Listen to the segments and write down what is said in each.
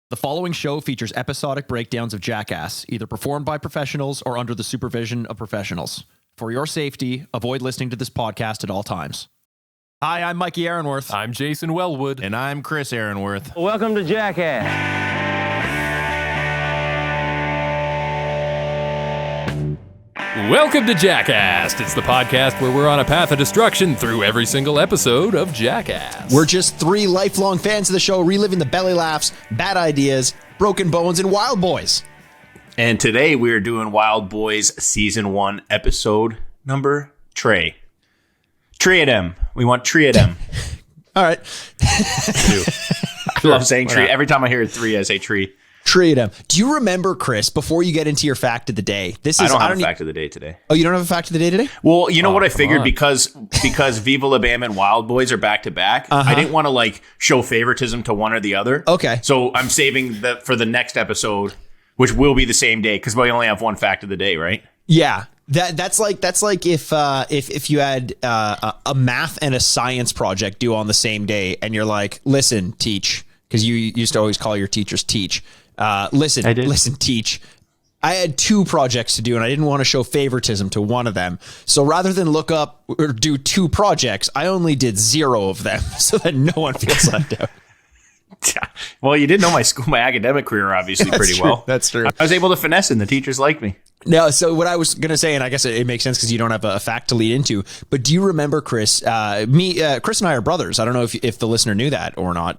The following show features episodic breakdowns of Jackass, either performed by professionals or under the supervision of professionals. For your safety, avoid listening to this podcast at all times. Hi, I'm Mikey Aaronworth. I'm Jason Wellwood. And I'm Chris Aaronworth. Welcome to Jackass. Welcome to Jackass. It's the podcast where we're on a path of destruction through every single episode of Jackass. We're just three lifelong fans of the show, reliving the belly laughs, bad ideas, broken bones, and WildBoyz. And today we're doing WildBoyz Season 1, Episode number Trey. Tree of them. We want tree of them. All right. I love saying tree. Every time I hear three, I say tree. Tree of them. Do you remember, Chris, before you get into your fact of the day? I don't have a fact of the day today. Oh, you don't have a fact of the day today? Well, you know what I figured? Because Viva La Bam and WildBoyz are back to back, I didn't want to show favoritism to one or the other. Okay. So I'm saving for the next episode, which will be the same day, because we only have one fact of the day, right? Yeah. That's like if you had a math and a science project due on the same day, and you're like, listen, teach, because you used to always call your teachers teach. Listen, teach. I had two projects to do, and I didn't want to show favoritism to one of them. So rather than look up or do two projects, I only did 0 of them, so that no one feels left out. Well, you did know my academic career obviously pretty well. That's true. I was able to finesse and the teachers liked me. No, so what I was going to say, and I guess it makes sense because you don't have a fact to lead into, but do you remember, Chris, Chris and I are brothers. I don't know if the listener knew that or not,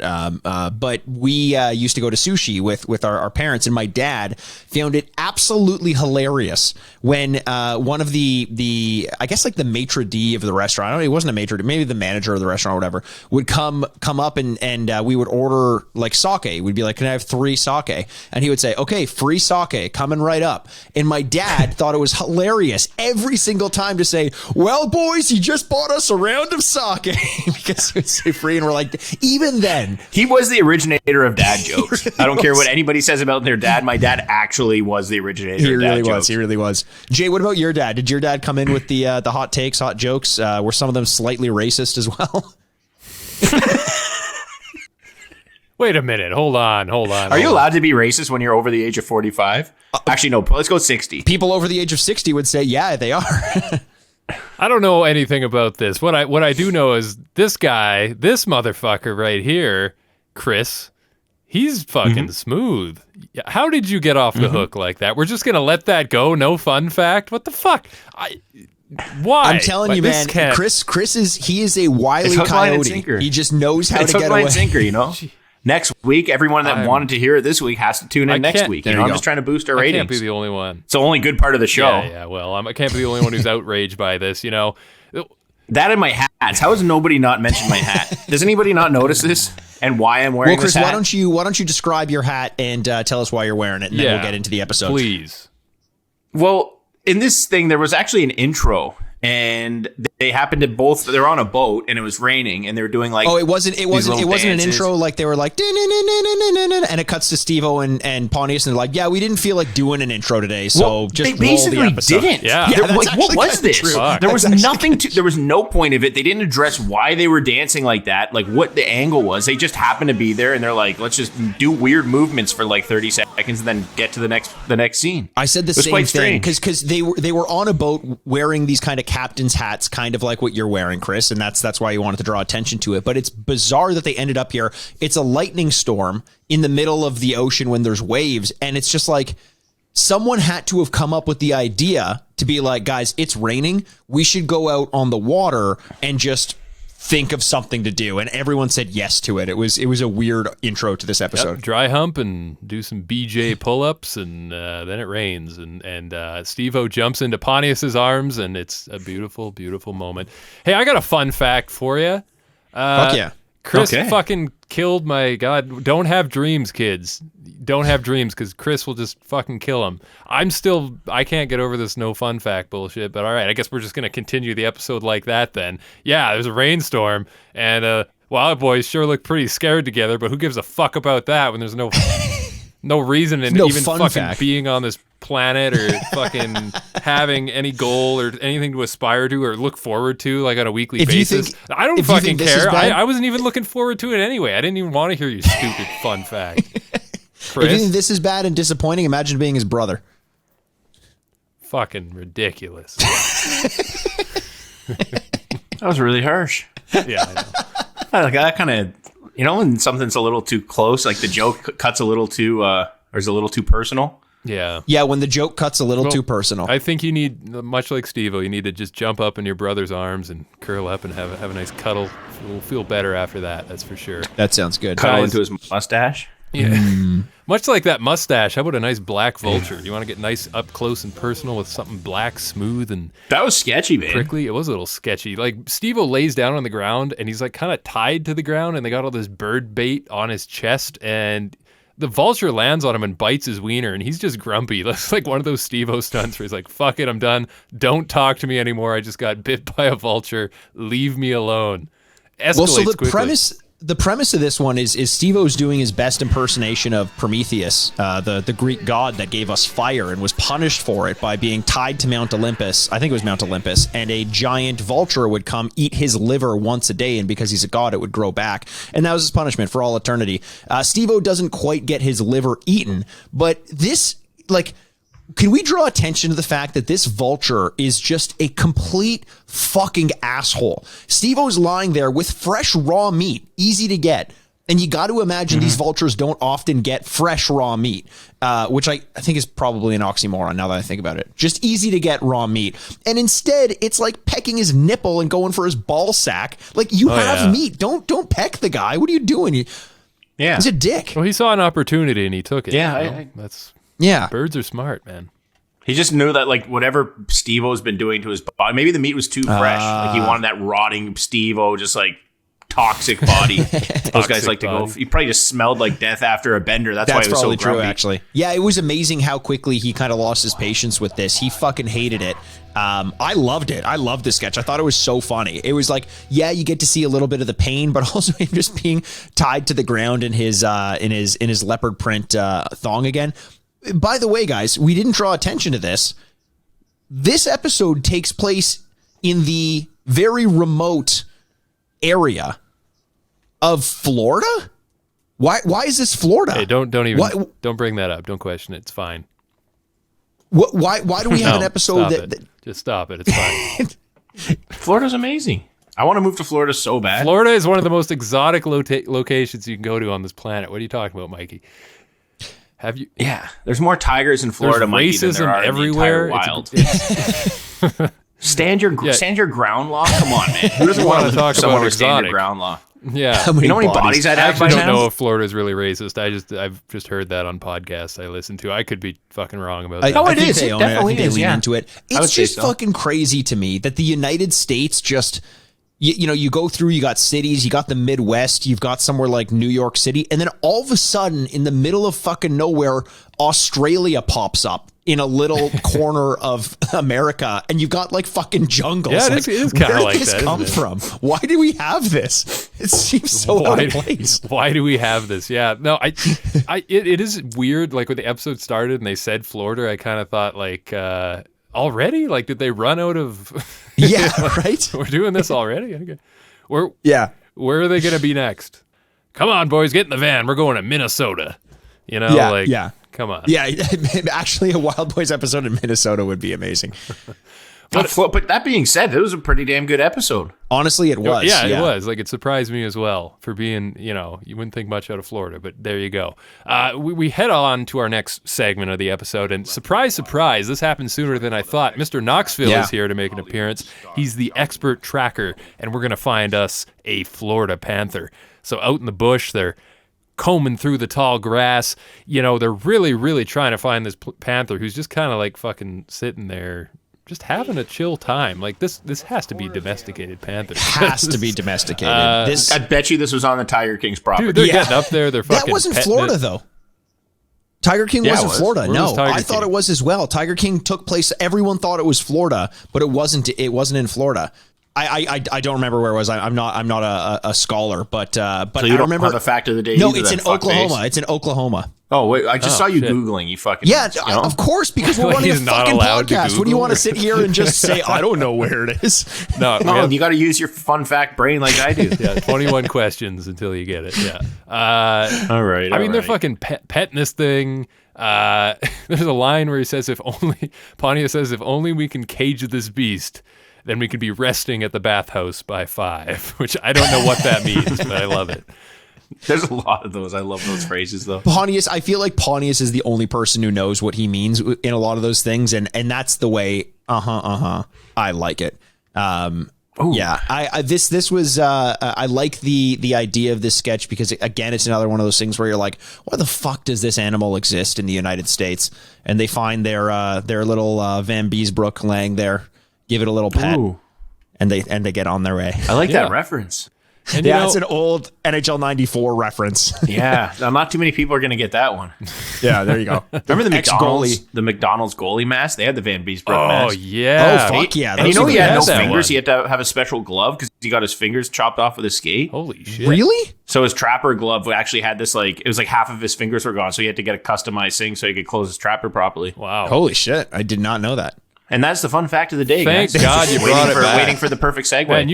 but we used to go to sushi with our parents, and my dad found it absolutely hilarious when one of the I guess the maitre d' of the restaurant, I don't know, it wasn't a maitre d', maybe the manager of the restaurant or whatever, would come up and we would order sake. We'd be like, can I have 3 sake? And he would say, okay, free sake, coming right up. And my dad thought it was hilarious every single time to say, well, boys, he just bought us a round of sake, because it would say free. And we're like, even then, he was the originator of dad jokes. Really, I don't care what anybody says about their dad. My dad actually was the originator of dad jokes. He really was. Jay, what about your dad? Did your dad come in with the hot takes, hot jokes? Were some of them slightly racist as well? Wait a minute. Hold on. Are you allowed to be racist when you're over the age of 45? Actually, no. Let's go 60. People over the age of 60 would say, yeah, they are. I don't know anything about this. What I do know is this motherfucker right here, Chris, he's fucking smooth. How did you get off the hook like that? We're just going to let that go? No fun fact? What the fuck? Why? I'm telling you, man, Chris is a wile coyote. He just knows how to get away. Sinker, you know? Next week, everyone that wanted to hear it this week has to tune in next week. I'm just trying to boost our ratings. I can't be the only one. It's the only good part of the show. Yeah, well, I can't be the only one who's outraged by this, you know. That and my hats. How has nobody not mentioned my hat? Does anybody not notice this and why I'm wearing this hat? Well, Chris, why don't you describe your hat and tell us why you're wearing it, and then we'll get into the episode. Please. Well, in this thing, there was actually an intro. And they happened to they're on a boat and it was raining and they were doing it wasn't an intro, they were like and it cuts to Steve-O and Pontius and they're like, yeah, we didn't feel like doing an intro today, so just they basically roll the episode. Didn't. Yeah. What was this? There was there was no point of it. They didn't address why they were dancing like that, what the angle was. They just happened to be there and they're like, let's just do weird movements for 30 seconds and then get to the next scene. I said the same thing because they were on a boat wearing these kind of captain's hats, kind of like what you're wearing, Chris, and that's why you wanted to draw attention to it. But it's bizarre that they ended up here. It's a lightning storm in the middle of the ocean when there's waves, and it's just someone had to have come up with the idea to be like, guys, it's raining, we should go out on the water and just think of something to do, and everyone said yes to it. It was a weird intro to this episode. Yep, dry hump and do some BJ pull-ups, and then it rains, and Steve-O jumps into Pontius's arms, and it's a beautiful, beautiful moment. Hey, I got a fun fact for you. Fuck yeah. Chris fucking killed my God. Don't have dreams, kids. Don't have dreams, because Chris will just fucking kill them. I can't get over this no fun fact bullshit, but all right, I guess we're just going to continue the episode like that then. Yeah, there's a rainstorm, and WildBoyz sure look pretty scared together, but who gives a fuck about that when there's no reason in even fucking being on this planet or fucking having any goal or anything to aspire to or look forward to on a weekly basis. I don't fucking care. I wasn't even looking forward to it anyway. I didn't even want to hear your stupid fun fact. Chris. you think this is bad and disappointing, imagine being his brother. Fucking ridiculous. That was really harsh. Yeah, I know. Like that kind of, when something's a little too close, like the joke cuts a little too, or is a little too personal. Yeah. Yeah, when the joke cuts a little too personal. I think you need, much like Steve-O, you need to just jump up in your brother's arms and curl up and have a nice cuddle. You'll feel better after that, that's for sure. That sounds good. Cuddle into his mustache. Yeah. Much like that mustache, how about a nice black vulture? You want to get nice up close and personal with something black, smooth, and that was sketchy, man. Prickly. It was a little sketchy. Like Steve-O lays down on the ground and he's like kind of tied to the ground, and they got all this bird bait on his chest, and the vulture lands on him and bites his wiener, and he's just grumpy. That's like one of those Steve-O stunts where he's like, "Fuck it, I'm done. Don't talk to me anymore. I just got bit by a vulture. Leave me alone." Escalates quickly. The premise of this one is Steve-O's doing his best impersonation of Prometheus, the Greek god that gave us fire and was punished for it by being tied to Mount Olympus. I think it was Mount Olympus, and a giant vulture would come eat his liver once a day, and because he's a god, it would grow back. And that was his punishment for all eternity. Steve-O doesn't quite get his liver eaten, but this, like... Can we draw attention to the fact that this vulture is just a complete fucking asshole? Steve-O's lying there with fresh raw meat, easy to get. And you got to imagine these vultures don't often get fresh raw meat, which I think is probably an oxymoron now that I think about it. Just easy to get raw meat. And instead, it's like pecking his nipple and going for his ball sack. Like, you have meat. Don't peck the guy. What are you doing? He's a dick. Well, he saw an opportunity and he took it. Yeah, Yeah. Birds are smart, man. He just knew that, like, whatever Steve-O's been doing to his body, maybe the meat was too fresh. Like, he wanted that rotting Steve-O, just like toxic body. Those guys like to go. He probably just smelled like death after a bender. That's why he was so grumpy. True, actually. Yeah, it was amazing how quickly he kind of lost his patience with this. He fucking hated it. I loved it. I loved the sketch. I thought it was so funny. It was like, yeah, you get to see a little bit of the pain, but also him just being tied to the ground in his leopard print thong again. By the way, guys, we didn't draw attention to this. This episode takes place in the very remote area of Florida. Why is this Florida? Hey, don't bring that up. Don't question it. It's fine. Why do we have an episode just stop it. It's fine. Florida's amazing. I want to move to Florida so bad. Florida is one of the most exotic locations you can go to on this planet. What are you talking about, Mikey? Have you? Yeah, there's more tigers in Florida, Mikey, than there are everywhere. In the entire wild. Stand your ground law. Come on, man. Who doesn't want to talk someone with stand your ground law? Yeah, you know how many bodies I'd have? I don't know if Florida is really racist. I've just heard that on podcasts I listen to. I could be fucking wrong about that. I think they definitely lean into it. It's just fucking crazy to me that the United States just. You go through, you got cities, you got the Midwest, you've got somewhere like New York City, and then all of a sudden, in the middle of fucking nowhere, Australia pops up in a little corner of America, and you've got like fuking jungles. Yeah, it is kind of like that. Where did this come from? Why do we have this? It seems so out of place. Why do we have this? Yeah, no, it is weird. Like when the episode started and they said Florida, I kind of thought like, already? Like, did they run out of... Yeah, right? We're doing this already? Okay. Where are they going to be next? Come on, boys, get in the van. We're going to Minnesota. Come on. Yeah, actually, a WildBoyz episode in Minnesota would be amazing. But that being said, it was a pretty damn good episode. Honestly, it was. Yeah, it was. Like, it surprised me as well for being, you wouldn't think much out of Florida, but there you go. We head on to our next segment of the episode, and surprise, surprise, this happened sooner than I thought. Mr. Knoxville is here to make an appearance. He's the expert tracker, and we're going to find us a Florida panther. So out in the bush, they're combing through the tall grass. They're really, really trying to find this panther who's just kind of like fucking sitting there, just having a chill time. Like this has to be domesticated panther. Has to be domesticated. I bet you this was on the Tiger King's property. Dude, they're getting up there. They're fucking. That wasn't Florida though. Tiger King wasn't Florida. No, I thought it was as well. Tiger King took place. Everyone thought it was Florida, but it wasn't. It wasn't in Florida. I don't remember where it was. I'm not a scholar, but so you I don't remember have a fact of the day. No, either, it's in Oklahoma. Face. It's in Oklahoma. Oh wait, I just saw you shit. Googling. You fucking of course, because we're running a fucking podcast. What do you want to sit here and just say? I don't know where it is. No, you got to use your fun fact brain like I do. Yeah, 21 questions until you get it. Yeah. All right. I mean, they're fucking petting this thing. There's a line where he says, Pontius says, if only we can cage this beast, then we could be resting at the bathhouse by 5, which I don't know what that means, but I love it. There's a lot of those. I love those phrases, though. Pontius, I feel like Pontius is the only person who knows what he means in a lot of those things, and that's the way. I like it. Yeah, this was. I like the idea of this sketch because again, it's another one of those things where you're like, why the fuck does this animal exist in the United States? And they find their little Van Beesbrook laying there, give it a little pet, and they get on their way. I like that reference. And it's an old NHL 94 reference. Yeah, not too many people are going to get that one. Yeah, there you go. Remember the McDonald's goalie mask? They had the Van Beesbrook mask. Oh, yeah. Oh, fuck yeah. And he had no fingers. One. He had to have a special glove because he got his fingers chopped off with a skate. Holy shit. Really? So his trapper glove actually had this, it was like half of his fingers were gone, so he had to get a customized thing so he could close his trapper properly. Wow. Holy shit. I did not know that. And that's the fun fact of the day, Thank guys. God you brought it back. Waiting for the perfect segue. Man,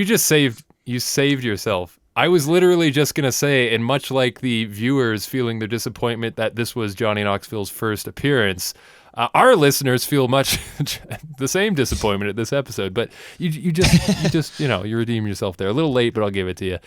you saved yourself. I was literally just going to say, and much like the viewers feeling their disappointment that this was Johnny Knoxville's first appearance, our listeners feel much the same disappointment at this episode. But you just you redeem yourself there. A little late, but I'll give it to you.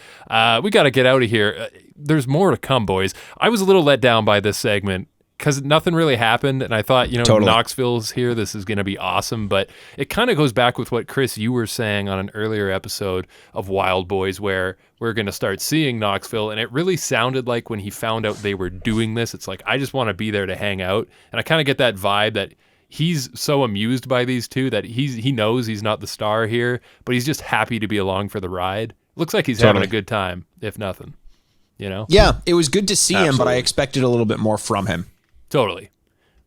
We got to get out of here. There's more to come, boys. I was a little let down by this segment because nothing really happened, and I thought, totally. Knoxville's here, this is going to be awesome, but it kind of goes back with what, Chris, you were saying on an earlier episode of WildBoyz, where we're going to start seeing Knoxville, and it really sounded like when he found out they were doing this, it's like, I just want to be there to hang out, and I kind of get that vibe that he's so amused by these two that he knows he's not the star here, but he's just happy to be along for the ride. Looks like he's having a good time, if nothing, Yeah, it was good to see him, but I expected a little bit more from him. Totally.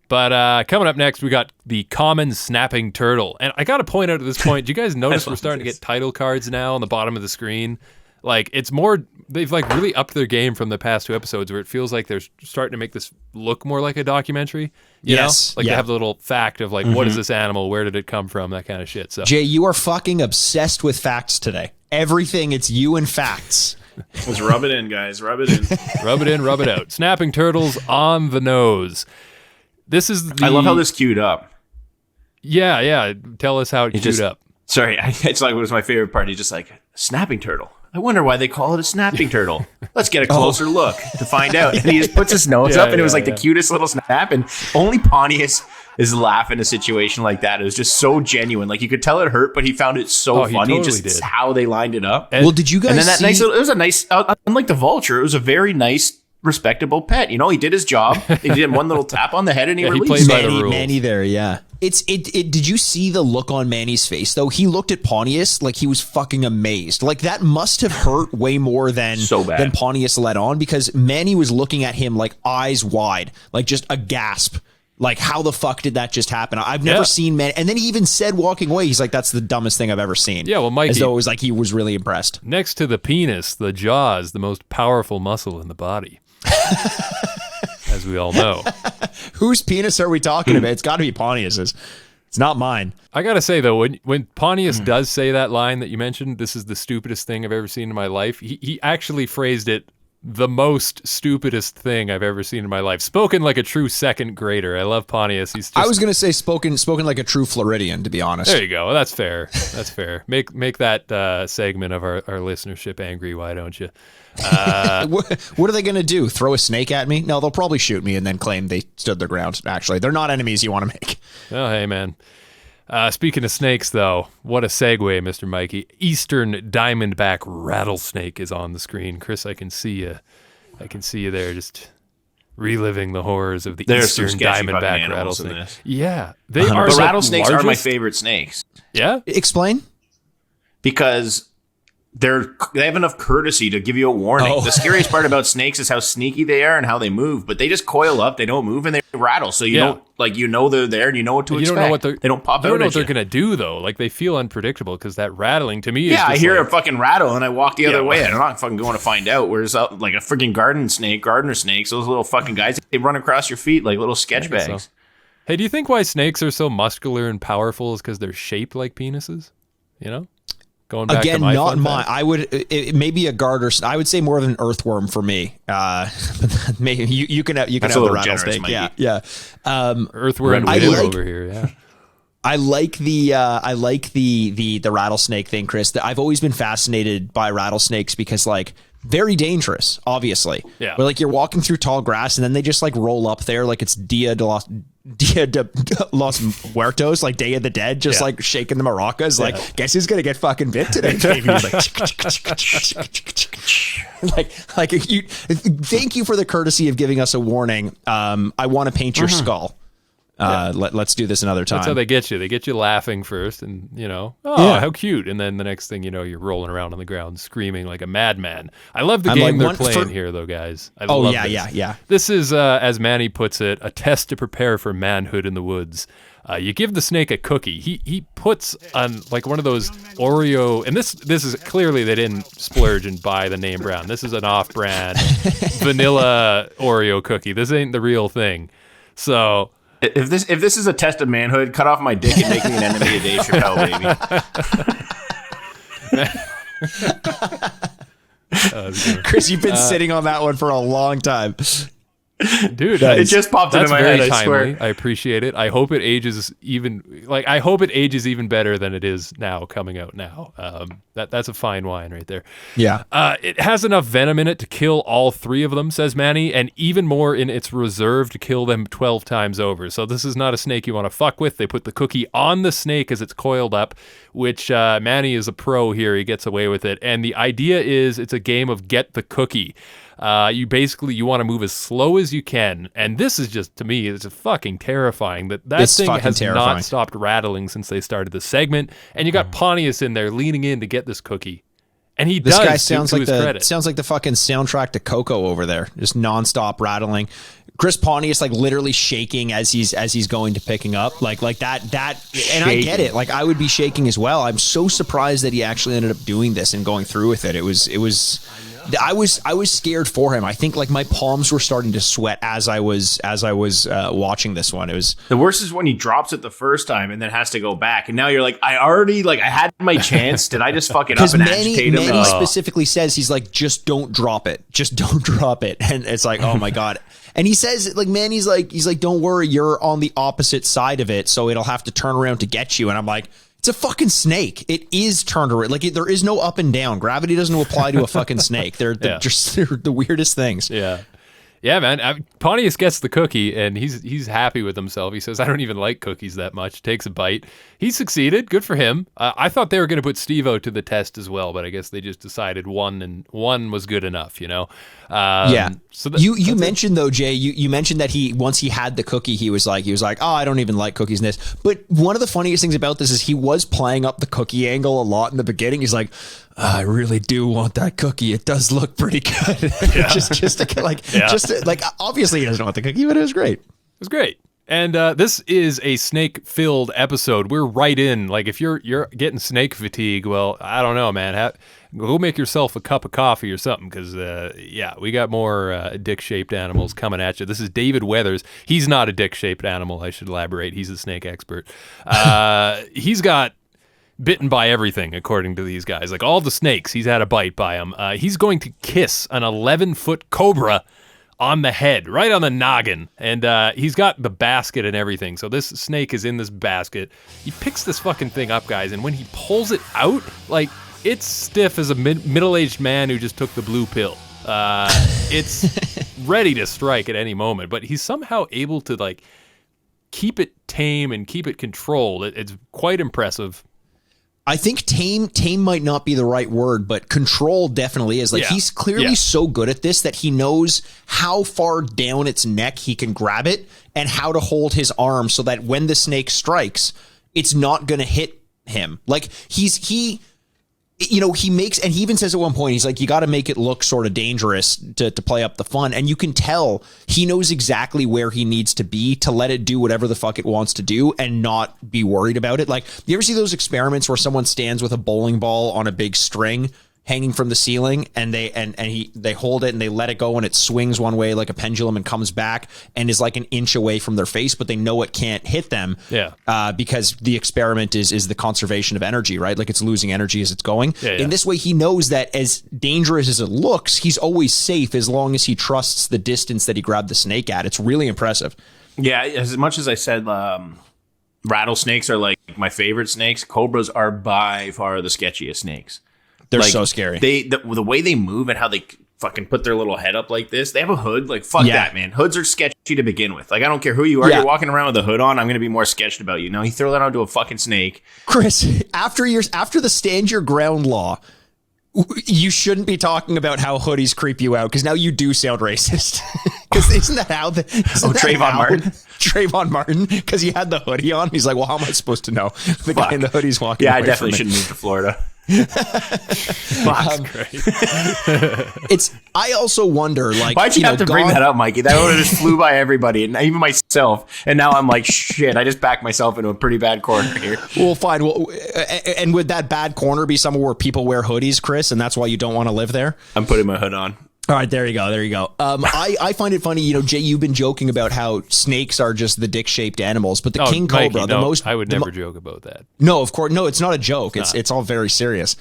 But coming up next, we got the common snapping turtle. And I got to point out at this point, do you guys notice we're starting to get title cards now on the bottom of the screen? It's more, they've really upped their game from the past 2 episodes where it feels like they're starting to make this look more like a documentary. You know? They have the little fact of what is this animal? Where did it come from? That kind of shit. So Jay, you are fucking obsessed with facts today. Everything, it's you and facts. Let's rub it in, guys. Rub it in. Rub it in, rub it out. Snapping turtles on the nose. This is I love how this queued up. Yeah. Tell us how it queued up. Sorry, it was my favorite part. He's just like, snapping turtle. I wonder why they call it a snapping turtle. Let's get a closer look to find out. And he just puts his nose up, and it was the cutest little snap. And only Pontius is laughing in a situation like that. It was just so genuine. You could tell it hurt, but he found it so funny. Totally just did. How they lined it up. Well, did you guys? And then that see... it was a nice. Unlike the Vulture, it was a very nice, respectable pet. He did his job. He did one little tap on the head, and he released. He played by the rules. Manny there, yeah. Did you see the look on Manny's face though? He looked at Pontius like he was fucking amazed. That must have hurt way more than Pontius let on, because Manny was looking at him eyes wide, just a gasp. How the fuck did that just happen? I've never seen Manny. And then he even said walking away, he's like, that's the dumbest thing I've ever seen. Yeah, well, Mikey, as though it was he was really impressed. Next to the penis, the jaw is the most powerful muscle in the body. As we all know. Whose penis are we talking about? It's got to be Pontius's. It's not mine. I got to say, though, when Pontius does say that line that you mentioned, this is the stupidest thing I've ever seen in my life, he actually phrased it the most stupidest thing I've ever seen in my life. Spoken like a true second grader. I love Pontius. I was going to say spoken like a true Floridian, to be honest. There you go. That's fair. That's fair. Make that segment of our listenership angry, why don't you? What are they going to do? Throw a snake at me? No, they'll probably shoot me and then claim they stood their ground. Actually, they're not enemies you want to make. Oh, hey, man. Speaking of snakes, though, what a segue, Mr. Mikey. Eastern diamondback rattlesnake is on the screen. Chris, I can see you. I can see you there, just reliving the horrors of the Eastern diamondback rattlesnake. Yeah, they are. But rattlesnakes are my favorite snakes. Yeah, explain. Because they have enough courtesy to give you a warning. The scariest part about snakes is how sneaky they are and how they move, but they just coil up, they don't move, and they rattle. So you know they're there and you know what to expect. Don't know what they don't pop out. You don't know what they're gonna do though. Like they feel unpredictable because that rattling to me is I hear a fucking rattle and I walk the other way and I'm not fucking going to find out. Whereas like a freaking gardener snakes, those little fucking guys, they run across your feet like little sketch bags. So. Hey, do you think why snakes are so muscular and powerful is because they're shaped like penises? You know? Going back again, to my not mine. I would maybe a garter. I would say more of an earthworm for me. Maybe you can have the rattlesnake. Yeah. Earthworm over here. Yeah. I like the rattlesnake thing, Chris. I've always been fascinated by rattlesnakes because like very dangerous, obviously. Yeah. But like you're walking through tall grass and then they just like roll up there like it's Dia de los Muertos, like Day of the Dead, just like shaking the maracas. Like, guess who's gonna get fucking bit today, baby? like you. Thank you for the courtesy of giving us a warning. I want to paint your skull. Let's do this another time. That's how they get you. They get you laughing first, and how cute. And then the next thing you know, you're rolling around on the ground screaming like a madman. I love the game they're playing here, though, guys. I love this. This is, as Manny puts it, a test to prepare for manhood in the woods. You give the snake a cookie. He puts on like one of those Oreo, and this is clearly they didn't splurge and buy the name brand. This is an off-brand vanilla Oreo cookie. This ain't the real thing. So. If this is a test of manhood, cut off my dick and make me an enemy of Dave Chappelle, baby. Chris, you've been sitting on that one for a long time. Dude, it just popped into my head. I swear. I appreciate it. I hope it ages even better than it is now, coming out now. That's a fine wine right there. Yeah. It has enough venom in it to kill all three of them, says Manny, and even more in its reserve to kill them 12 times over. So this is not a snake you want to fuck with. They put the cookie on the snake as it's coiled up, which Manny is a pro here. He gets away with it. And the idea is it's a game of get the cookie. You want to move as slow as you can, and this is just, to me, it's fucking terrifying that thing has not stopped rattling since they started the segment, and you got Pontius in there leaning in to get this cookie, and this guy sounds like the fucking soundtrack to Coco over there, just nonstop rattling. Chris Pontius like literally shaking as he's going to picking up like that, and I get it. Like I would be shaking as well. I'm so surprised that he actually ended up doing this and going through with it. I was scared for him. I think like my palms were starting to sweat as I was watching this one. It was the worst is when he drops it the first time and then has to go back. And now you're like, I had my chance. Did I just fuck it up and agitate him? Manny specifically says he's like, just don't drop it. Just don't drop it. And it's like, oh my God. And he says like, Manny's like, don't worry, you're on the opposite side of it, so it'll have to turn around to get you. And I'm like, it's a fucking snake. It is turned around. Like there is no up and down. Gravity doesn't apply to a fucking snake. They're the weirdest things. Yeah. Yeah, man. Pontius gets the cookie, and he's happy with himself. He says, I don't even like cookies that much. Takes a bite. He succeeded. Good for him. I thought they were going to put Steve-O to the test as well, but I guess they just decided one was good enough, you know? Yeah. So you mentioned, though, Jay, you mentioned that once he had the cookie, he was like, oh, I don't even like cookies in this. But one of the funniest things about this is he was playing up the cookie angle a lot in the beginning. He's like, I really do want that cookie. It does look pretty good. Yeah. Obviously he doesn't want the cookie, but it was great. It was great. And this is a snake-filled episode. We're right in. Like, if you're getting snake fatigue, well, I don't know, man. Go make yourself a cup of coffee or something, because, we got more dick-shaped animals coming at you. This is David Weathers. He's not a dick-shaped animal, I should elaborate. He's a snake expert. He's got bitten by everything, according to these guys. Like, all the snakes, he's had a bite by them. He's going to kiss an 11-foot cobra on the head, right on the noggin. And he's got the basket and everything. So this snake is in this basket. He picks this fucking thing up, guys, and when he pulls it out, like, it's stiff as a middle-aged man who just took the blue pill. It's ready to strike at any moment, but he's somehow able to, like, keep it tame and keep it controlled. It's quite impressive. I think tame might not be the right word, but control definitely is. Like, he's clearly so good at this that he knows how far down its neck he can grab it and how to hold his arm so that when the snake strikes, it's not going to hit him. Like, he makes, and he even says at one point, he's like, you got to make it look sort of dangerous to play up the fun. And you can tell he knows exactly where he needs to be to let it do whatever the fuck it wants to do and not be worried about it. Like, you ever see those experiments where someone stands with a bowling ball on a big string hanging from the ceiling, and they hold it and they let it go, and it swings one way like a pendulum and comes back and is like an inch away from their face, but they know it can't hit them. Because the experiment is the conservation of energy, right? Like, it's losing energy as it's going. In this way, he knows that as dangerous as it looks, he's always safe as long as he trusts the distance that he grabbed the snake at. It's really impressive. Yeah, as much as I said, rattlesnakes are like my favorite snakes, cobras are by far the sketchiest snakes. They're so scary. The way they move and how they fucking put their little head up like this. They have a hood. Like, fuck that, man. Hoods are sketchy to begin with. Like, I don't care who you are. You're walking around with a hood on, I'm going to be more sketched about you. Now, you throw that onto a fucking snake. Chris, after the stand your ground law, you shouldn't be talking about how hoodies creep you out, because now you do sound racist. Because isn't that how Trayvon Martin? Trayvon Martin, because he had the hoodie on. He's like, well, how am I supposed to know? The guy in the hoodie's walking away. I definitely shouldn't move to Florida. Great. I also wonder, like, why'd you have to bring that up, Mikey? That would have just flew by everybody, and even myself. And now I'm like, shit, I just backed myself into a pretty bad corner here. Well, fine. Well, and would that bad corner be somewhere where people wear hoodies, Chris, and that's why you don't want to live there? I'm putting my hood on. All right, there you go. I find it funny, Jay, you've been joking about how snakes are just the dick-shaped animals, but the king cobra, Mikey, I would never joke about that. No, of course, no, it's not a joke. It's all very serious.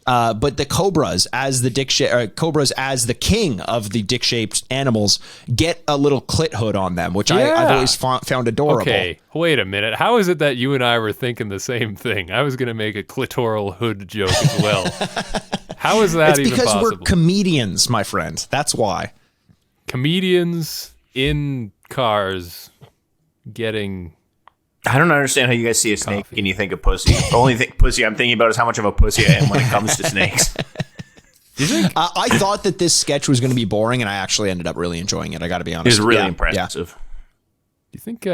But the cobras, as the cobras as the king of the dick-shaped animals, get a little clit hood on them, which I've always found adorable. Okay, wait a minute. How is it that you and I were thinking the same thing? I was going to make a clitoral hood joke as well. How is that even possible? It's because we're comedians, my friend. That's why. Comedians in cars getting... I don't understand how you guys see a snake and you think of pussy. The only pussy I'm thinking about is how much of a pussy I am when it comes to snakes. Do you think? I thought that this sketch was going to be boring, and I actually ended up really enjoying it. I got to be honest. It was really impressive. Do you think...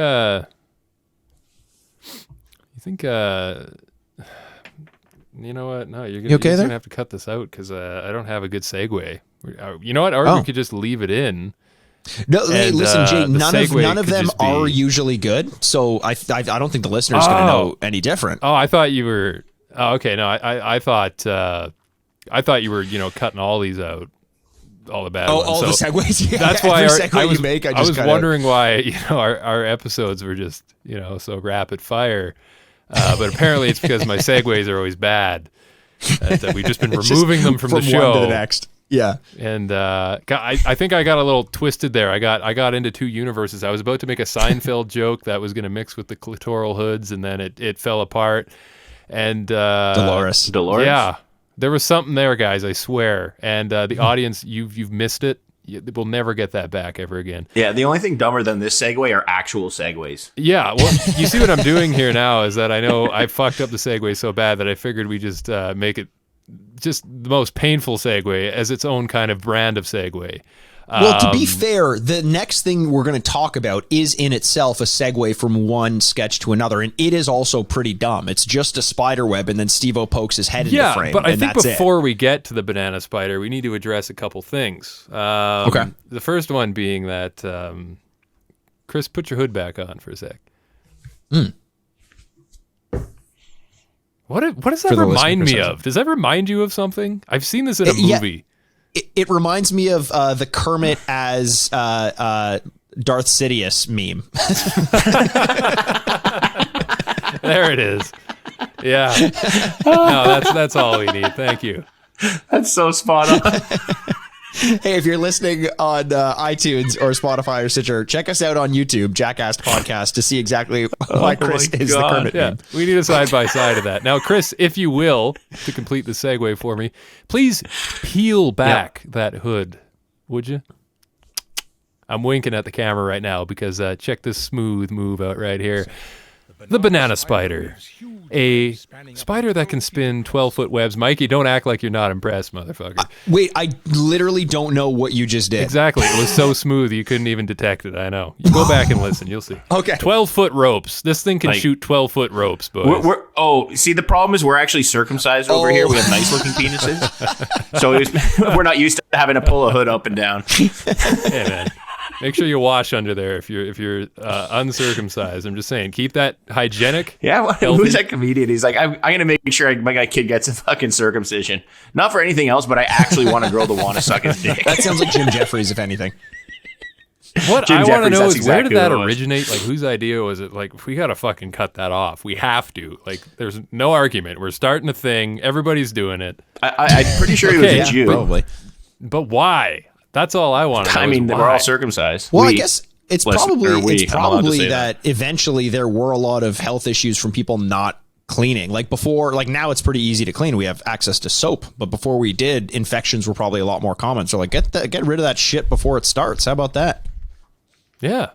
You know what? No, you're gonna have to cut this out because I don't have a good segue. You know what? Or we could just leave it in. No, hey, listen, Jay. None of them are usually good, so I don't think the listener's going to know any different. Oh, I thought you were. Oh, okay. No, I thought you were cutting all these out. All the bad ones. All the segues. Yeah, that's why I was wondering why our episodes were just so rapid fire. But apparently it's because my segues are always bad. That we've just been removing them from the show. One to the next. Yeah. And I think I got a little twisted there. I got into two universes. I was about to make a Seinfeld joke that was going to mix with the clitoral hoods, and then it fell apart. And Dolores. Yeah. There was something there, guys, I swear. And the audience, you've missed it. We'll never get that back ever again. Yeah, the only thing dumber than this segue are actual segues. Yeah, well, you see what I'm doing here now is that I know I fucked up the segue so bad that I figured we just make it just the most painful segue as its own kind of brand of segue. Well, to be fair, the next thing we're going to talk about is in itself a segue from one sketch to another, and it is also pretty dumb. It's just a spider web, and then Steve-O pokes his head into frame. But I think before we get to the banana spider, we need to address a couple things. Okay. The first one being that, Chris, put your hood back on for a sec. What does that remind me of? Does that remind you of something? I've seen this in a movie. It reminds me of the Kermit as Darth Sidious meme. There it is. Yeah. No, that's all we need. Thank you. That's so spot on. Hey, if you're listening on iTunes or Spotify or Stitcher, check us out on YouTube, Jackass Podcast, to see exactly why Chris is the Kermit meme. We need a side-by-side of that. Now, Chris, if you will, to complete the segue for me, please peel back that hood, would you? I'm winking at the camera right now because check this smooth move out right here. The banana spider. A spider that can spin 12-foot webs. Mikey, don't act like you're not impressed, motherfucker. Wait, I literally don't know what you just did. Exactly. It was so smooth you couldn't even detect it. I know. You go back and listen. You'll see. Okay. 12-foot ropes. This thing can shoot 12-foot ropes, boys. See, the problem is we're actually circumcised over here. We have nice-looking penises. So we're not used to having to pull a hood up and down. Hey, man. Make sure you wash under there if you're uncircumcised. I'm just saying, keep that hygienic. Yeah, who's that comedian? He's like, I'm going to make sure my kid gets a fucking circumcision. Not for anything else, but I actually want a girl to want to suck his dick. That sounds like Jim Jeffries, if anything. What I want to know is where did that originate? Like, whose idea was it? Like, we got to fucking cut that off. We have to. Like, there's no argument. We're starting a thing. Everybody's doing it. I'm pretty sure he was a Jew. Probably. But why? That's all I want to know. I mean, we're all circumcised. Well, I guess it's probably that eventually there were a lot of health issues from people not cleaning. Like before, like now it's pretty easy to clean. We have access to soap, but before we did, infections were probably a lot more common. So like get rid of that shit before it starts. How about that? Yeah.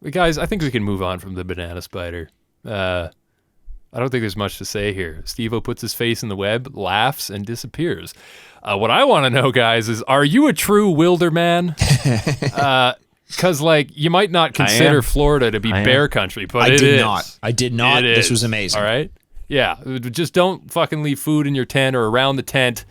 Guys, I think we can move on from the banana spider. I don't think there's much to say here. Steve-O puts his face in the web, laughs, and disappears. What I want to know, guys, is are you a true wilderman? Because, like, you might not consider Florida to be bear country, but I did not. This was amazing. All right? Yeah. Just don't fucking leave food in your tent or around the tent.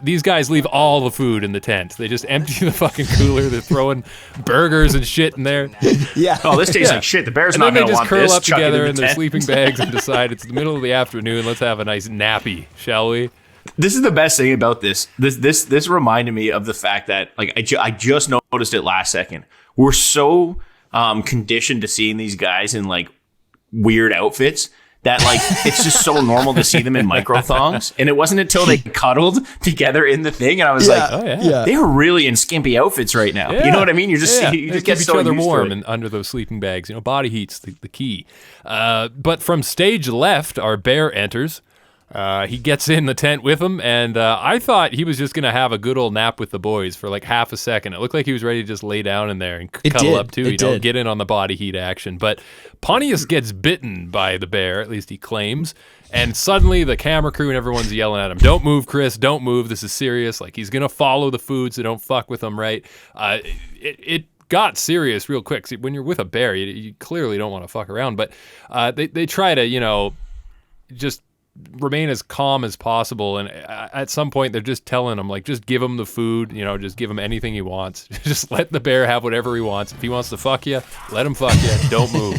These guys leave all the food in the tent. They just empty the fucking cooler. They're throwing burgers and shit in there. Yeah. Oh, this tastes like shit. The bear's not going to want this. And then they just curl up together in their sleeping bags and decide it's the middle of the afternoon. Let's have a nice nappy, shall we? This is the best thing about this. This reminded me of the fact that, like, I just noticed it last second. We're so conditioned to seeing these guys in like weird outfits that like it's just so normal to see them in micro thongs. And it wasn't until they cuddled together in the thing, and I was they are really in skimpy outfits right now. Yeah. You know what I mean? You just get keep so each other used warm to it. and under those sleeping bags. You know, body heat's the key. But from stage left, our bear enters. He gets in the tent with him, and I thought he was just going to have a good old nap with the boys for like half a second. It looked like he was ready to just lay down in there and cuddle up too. Get in on the body heat action. But Pontius gets bitten by the bear, at least he claims, and suddenly the camera crew and everyone's yelling at him, "Don't move, Chris, don't move, this is serious." Like, he's going to follow the food, so don't fuck with him, right? It got serious real quick. See, when you're with a bear, you clearly don't want to fuck around, but they try to, just remain as calm as possible, and at some point they're just telling him, like, just give him the food, just give him anything he wants. Just let the bear have whatever he wants. If he wants to fuck you, let him fuck you. Don't move.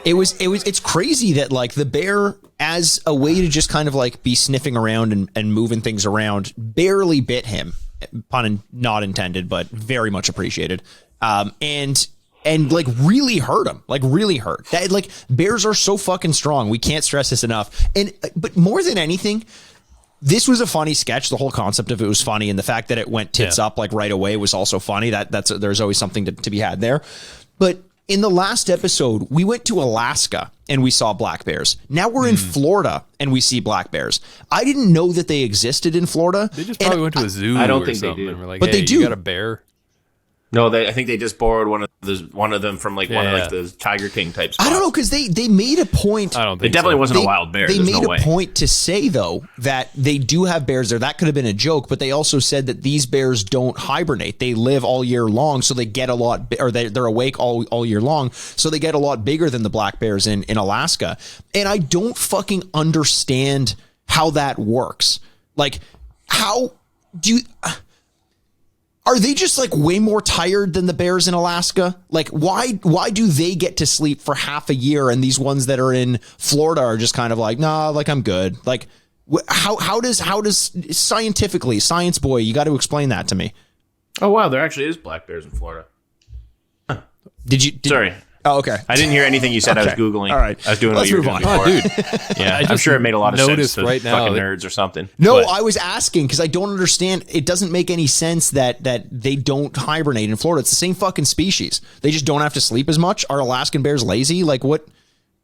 It's crazy that like the bear, as a way to just kind of like be sniffing around and moving things around, barely bit him. Pun not intended, but very much appreciated. And like really hurt him, like really hurt. That, like, bears are so fucking strong. We can't stress this enough. But more than anything, this was a funny sketch. The whole concept of it was funny, and the fact that it went tits up like right away was also funny. There's always something to be had there. But in the last episode, we went to Alaska and we saw black bears. Now we're in Florida and we see black bears. I didn't know that they existed in Florida. They just probably went to a zoo. I don't or think something, they do. And we're like, but hey, they do. You got a bear? No, I think they just borrowed one of them from like one of like the Tiger King type spots. I don't know, because they made a point. I don't think it definitely wasn't a wild bear. They made no a point to say though that they do have bears there. That could have been a joke, but they also said that these bears don't hibernate. They live all year long, so they get a lot, or they're awake all year long, so they get a lot bigger than the black bears in Alaska. And I don't fucking understand how that works. Like, how do you? Are they just like way more tired than the bears in Alaska? Like, why do they get to sleep for half a year and these ones that are in Florida are just kind of like, nah, like, I'm good. Like, how does scientifically, science boy, you got to explain that to me. Oh, wow. There actually is black bears in Florida. Huh. Sorry. Oh, okay. I didn't hear anything you said. Okay. I was Googling. All right. I was doing what you were doing before. Oh, dude. Yeah, I'm sure it made a lot of sense to right now fucking nerds or something. No, I was asking because I don't understand. It doesn't make any sense that they don't hibernate in Florida. It's the same fucking species. They just don't have to sleep as much. Are Alaskan bears lazy? Like, what?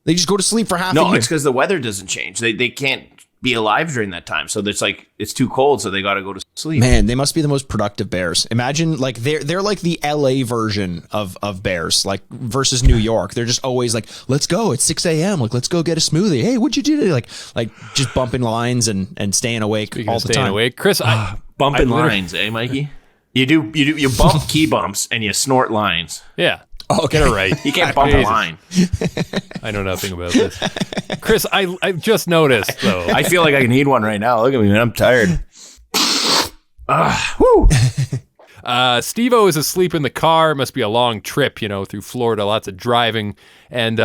They just go to sleep for half a year. No, it's because the weather doesn't change. They can't be alive during that time. So it's like it's too cold, so they got to go to sleep. Man, they must be the most productive bears. Imagine like they're like the LA version of bears, like versus New York. They're just always like, let's go. It's 6 a.m. Like, let's go get a smoothie. Hey, what'd you do today? Like just bumping lines and staying awake all the time. Awake. Chris, bumping lines, eh, Mikey? You bump key bumps and you snort lines. Yeah. Oh, get it right. You can't bump a line. I know nothing about this. Chris, I just noticed, though. I feel like I need one right now. Look at me, man. I'm tired. Woo. Steve-O is asleep in the car. It must be a long trip, through Florida. Lots of driving. And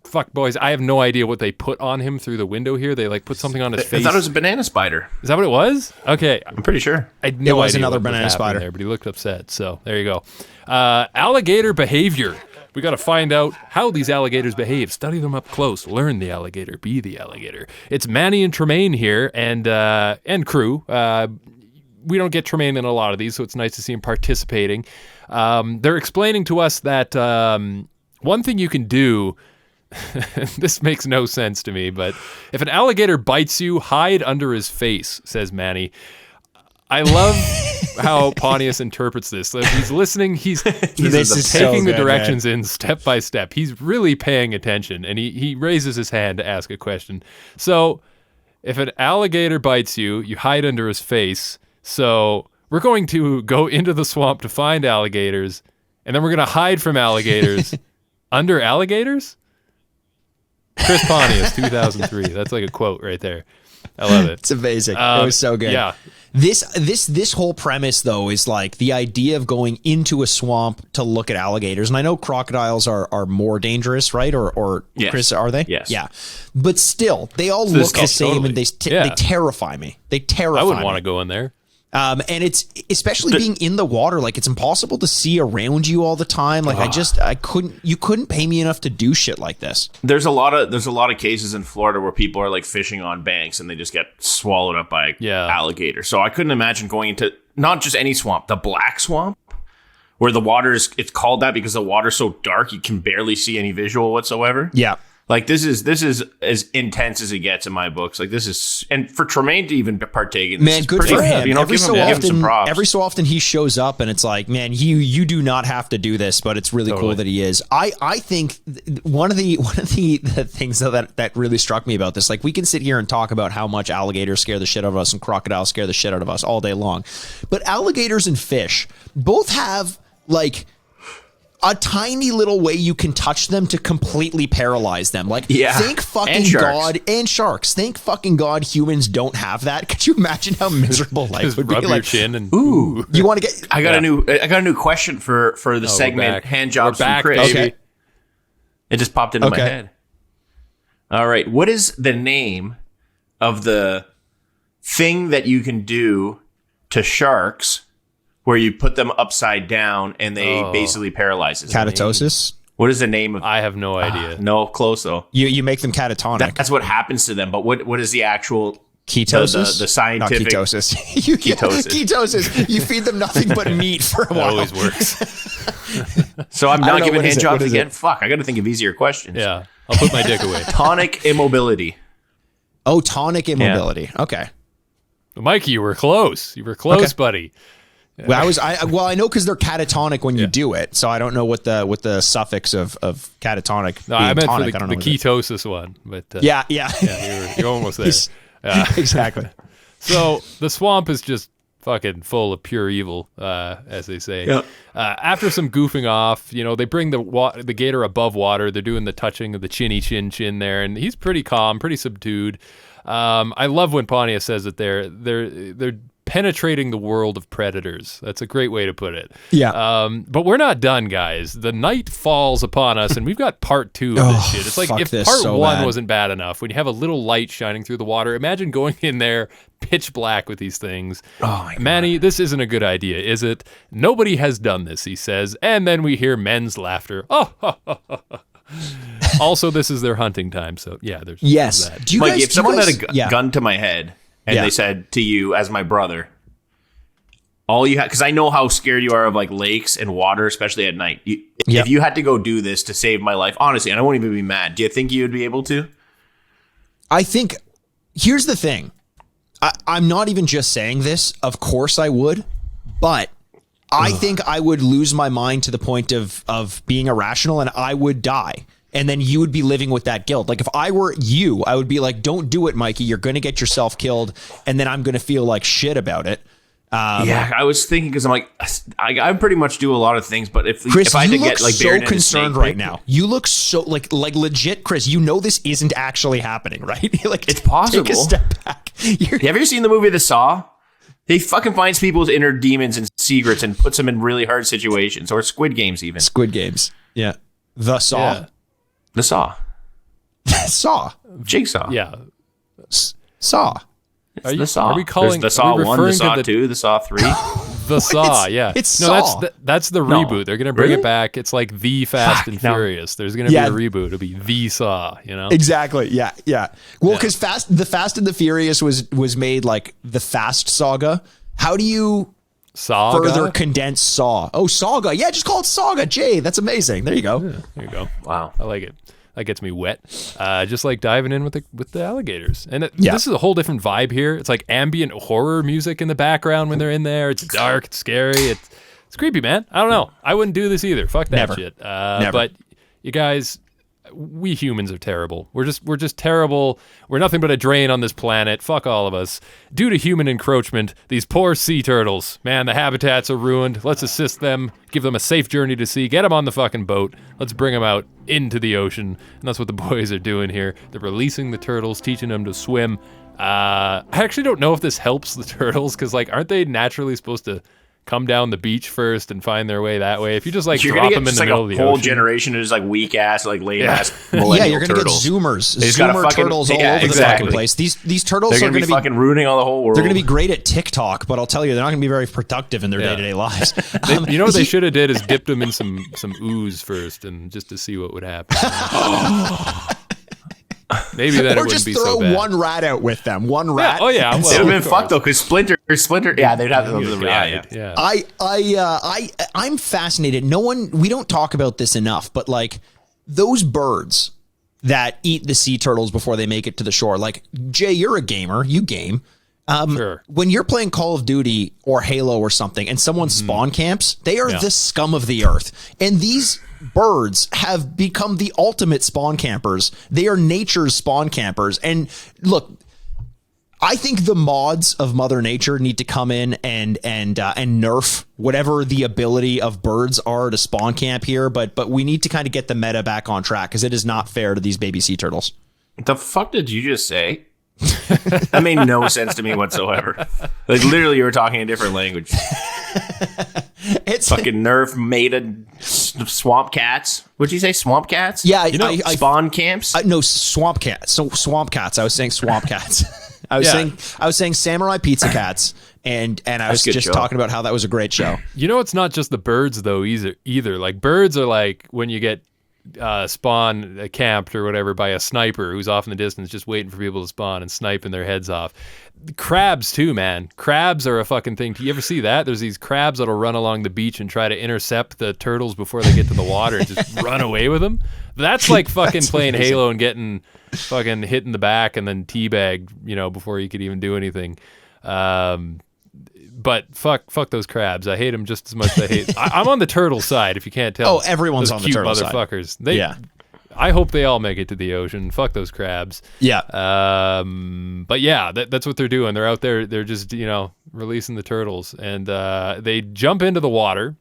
fuck, boys, I have no idea what they put on him through the window here. They put something on his face. I thought it was a banana spider. Is that what it was? Okay. I'm pretty sure. I had no idea. It was another banana spider there, but he looked upset. So there you go. Alligator behavior. We got to find out how these alligators behave. Study them up close. Learn the alligator. Be the alligator. It's Manny and Tremaine here, and crew. We don't get Tremaine in a lot of these, so it's nice to see him participating. They're explaining to us that one thing you can do. This makes no sense to me, but if an alligator bites you, hide under his face, says Manny. I love how Pontius interprets this. Like he's listening. He's taking the directions in step by step. He's really paying attention, and he raises his hand to ask a question. So if an alligator bites you, you hide under his face. So we're going to go into the swamp to find alligators, and then we're going to hide from alligators under alligators? Chris Pontius, 2003. That's like a quote right there. I love it. It's amazing. It was so good. Yeah. This whole premise, though, is like the idea of going into a swamp to look at alligators. And I know crocodiles are more dangerous, right? Or yes. Chris, are they? Yes. Yeah. But still, they all look the same, and they terrify me. They terrify me. I wouldn't want to go in there. And it's especially being in the water, like it's impossible to see around you all the time. Like you couldn't pay me enough to do shit like this. There's a lot of cases in Florida where people are like fishing on banks and they just get swallowed up by alligator. So I couldn't imagine going into not just any swamp, the black swamp, where the water it's called that because the water's so dark you can barely see any visual whatsoever. Yeah. Like this is as intense as it gets in my books. Like this is, and for Tremaine to even partake in this, man, good for him. Give him some props. Every so often he shows up, and it's like, man, you do not have to do this, but it's really cool that he is. I think one of the things though that really struck me about this, like we can sit here and talk about how much alligators scare the shit out of us and crocodiles scare the shit out of us all day long, but alligators and fish both have like a tiny little way you can touch them to completely paralyze them. Like, thank fucking God, and sharks. Thank fucking God humans don't have that. Could you imagine how miserable life would be? Rub your like, chin and ooh, you want to get? I got a new question for the segment. Hand jobs from Chris. Okay. It just popped into my head. All right, what is the name of the thing that you can do to sharks where you put them upside down and they basically paralyze them? Catatosis? What is the name of? I have no idea. No, close though. You make them catatonic. That's what happens to them. But what is the actual ketosis? The scientific ketosis. Ketosis. You feed them nothing but meat for a while. Always works. So I'm not giving hand jobs again. Fuck, I got to think of easier questions. Yeah, I'll put my dick away. Tonic immobility. Oh, tonic immobility. Yeah. Okay. Mikey, you were close. You were close, buddy. Well, I know because they're catatonic when you do it, so I don't know what the suffix of catatonic. No, I meant tonic, for the ketosis one, but yeah, you're almost there. Yeah, exactly. So the swamp is just fucking full of pure evil, as they say. Yeah. After some goofing off, they bring the gator above water. They're doing the touching of the chinny chin there, and he's pretty calm, pretty subdued. I love when Pontius says that they're penetrating the world of predators. That's a great way to put it. Yeah. But we're not done, guys. The night falls upon us, and we've got part 2 of this shit. It's like if part 1 wasn't bad enough, when you have a little light shining through the water, imagine going in there pitch black with these things. Oh my God. Manny, this isn't a good idea, is it? Nobody has done this, he says. And then we hear men's laughter. Also, this is their hunting time, so yeah, there's that. Do you Mike, guys, if someone had a gun to my head and they said to you as my brother, all you have, because I know how scared you are of like lakes and water, especially at night. If you had to go do this to save my life, honestly, and I won't even be mad, do you think you would be able to? I think Here's the thing. I'm not even just saying this. Of course I would, but I think I would lose my mind to the point of being irrational, and I would die. And then you would be living with that guilt. Like if I were you, I would be like, don't do it, Mikey. You're going to get yourself killed. And then I'm going to feel like shit about it. Yeah, I was thinking because I'm like, I pretty much do a lot of things, but if Chris, I had you to look get like so concerned right now. You look so like legit, Chris. You know this isn't actually happening, right? Like it's possible. Take a step back. Have you ever seen the movie The Saw? He fucking finds people's inner demons and secrets and puts them in really hard situations, or Squid Games even. Squid Games, yeah. The Saw, yeah. The Saw, Saw, Jigsaw, yeah. Saw. The Saw. Are we calling the Saw 1, the Saw 2, the Saw 3? The Saw, yeah. It's Saw. That's the reboot. They're going to bring it back. It's like The Fast and Furious. There's going to be a reboot. It'll be The Saw, you know? Exactly. Yeah. Well, because the Fast and the Furious was made like the Fast Saga. How do you further condense Saw? Oh, Saga. Yeah, just call it Saga. Jay, that's amazing. There you go. Yeah, there you go. Wow. I like it. That gets me wet. Just like diving in with the alligators. And this is a whole different vibe here. It's like ambient horror music in the background when they're in there. It's dark. It's scary. It's creepy, man. I don't know. I wouldn't do this either. Fuck that shit. Never. But you guys, we humans are terrible. We're just terrible. We're nothing but a drain on this planet. Fuck all of us. Due to human encroachment, these poor sea turtles, man, the habitats are ruined. Let's assist them. Give them a safe journey to sea. Get them on the fucking boat. Let's bring them out into the ocean. And that's what the boys are doing here. They're releasing the turtles, teaching them to swim. I actually don't know if this helps the turtles, because like, aren't they naturally supposed to come down the beach first and find their way that way? If you just like drop them in the middle of the ocean, whole generation of just like weak ass, like lame ass you're gonna turtles. Get Zoomer turtles all over the fucking place. These turtles are gonna be fucking ruining all the whole world. They're gonna be great at TikTok, but I'll tell you, they're not gonna be very productive in their day-to-day lives. You know what they should have did is dipped them in some ooze first, and just to see what would happen. Maybe then it wouldn't be so bad. Or just throw one rat out with them. One rat. Oh yeah. Well, it would have been fucked though, because Splinter. Yeah, they'd have to. Yeah. I'm fascinated. We don't talk about this enough, but like those birds that eat the sea turtles before they make it to the shore. Like Jay, you're a gamer. You game. Sure. When you're playing Call of Duty or Halo or something, and someone spawn camps, they are the scum of the earth, and these birds have become the ultimate spawn campers. They are nature's spawn campers. And look, I think the mods of Mother Nature need to come in and nerf whatever the ability of birds are to spawn camp here. But we need to kind of get the meta back on track, because it is not fair to these baby sea turtles. The fuck did you just say? That made no sense to me whatsoever. Like literally, you were talking a different language. It's fucking nerf made swamp cats. What'd you say? Swamp cats? Yeah, spawn camps. No, swamp cats. So swamp cats. I was saying swamp cats. I was saying samurai pizza cats, and I was just talking about how that was a great show. You know, it's not just the birds though either. Like birds are like when you get spawn camped or whatever by a sniper who's off in the distance just waiting for people to spawn and sniping their heads off. Crabs too, man. Crabs are a fucking thing. Do you ever see that? There's these crabs that'll run along the beach and try to intercept the turtles before they get to the water and just run away with them. That's like fucking playing amazing. Halo and getting fucking hit in the back and then teabagged, before you could even do anything. But fuck those crabs. I hate them just as much as I hate. I'm on the turtle side, if you can't tell. Oh, everyone's on the turtle side. Motherfuckers. I hope they all make it to the ocean. Fuck those crabs. Yeah. But yeah, that's what they're doing. They're out there. They're just releasing the turtles, and they jump into the water.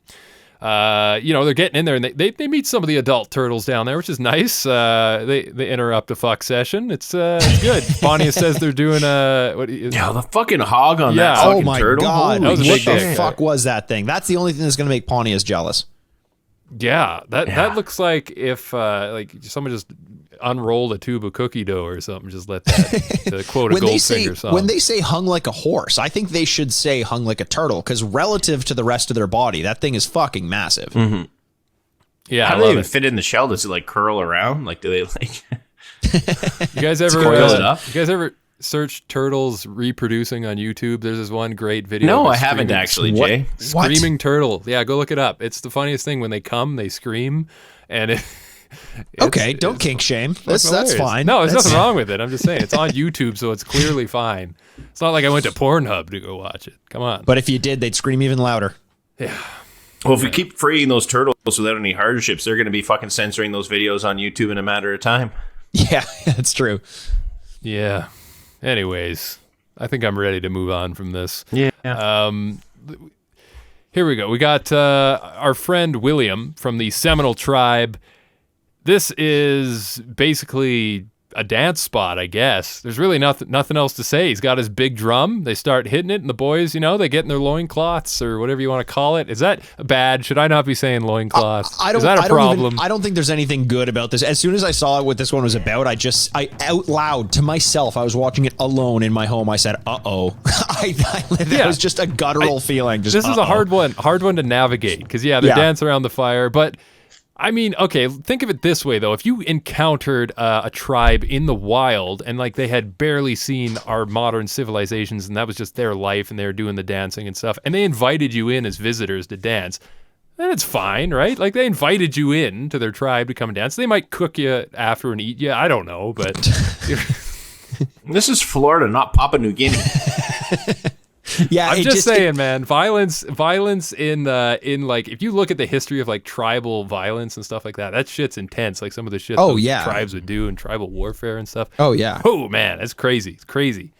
They're getting in there, and they meet some of the adult turtles down there, which is nice. They interrupt a fuck session. It's good. Pontius says they're doing the fucking hog on that fucking turtle. Oh my god, that was what the fuck was that thing? That's the only thing that's going to make Pontius jealous. Yeah, that looks like if someone just unrolled a tube of cookie dough or something, just let that quote a Goldfinger song. When they say hung like a horse, I think they should say hung like a turtle, because relative to the rest of their body, that thing is fucking massive. Mm-hmm. Yeah, how do they even fit in the shell? Does it like curl around? Like, do they like? You guys ever search turtles reproducing on YouTube? There's this one great video. No, I haven't actually, Jay. Screaming turtle. Yeah, go look it up. It's the funniest thing. When they come, they scream, and Okay, don't kink shame. That's fine. No, there's nothing wrong with it. I'm just saying it's on YouTube, so it's clearly fine. It's not like I went to Pornhub to go watch it. Come on. But if you did, they'd scream even louder. Yeah. Well, if we keep freeing those turtles without any hardships, they're going to be fucking censoring those videos on YouTube in a matter of time. Yeah, that's true. Yeah. Anyways, I think I'm ready to move on from this. Yeah. Here we go. We got our friend William from the Seminole tribe. This is basically a dance spot, I guess. There's really nothing else to say. He's got his big drum. They start hitting it, and the boys, they get in their loincloths or whatever you want to call it. Is that bad? Should I not be saying loincloths? Is that a problem? I don't think there's anything good about this. As soon as I saw what this one was about, I out loud to myself, I was watching it alone in my home. I said, uh-oh. That was just a guttural feeling. This is a hard one to navigate because, they're dancing around the fire, but I mean, okay, think of it this way, though. If you encountered a tribe in the wild and, they had barely seen our modern civilizations and that was just their life and they were doing the dancing and stuff, and they invited you in as visitors to dance, then it's fine, right? They invited you in to their tribe to come and dance. They might cook you after and eat you. I don't know, but... This is Florida, not Papua New Guinea. Yeah, I'm just saying, man. Violence in if you look at the history of tribal violence and stuff like that, that shit's intense. Some of the shit tribes would do in tribal warfare and stuff. Oh yeah. Oh man, that's crazy. It's crazy.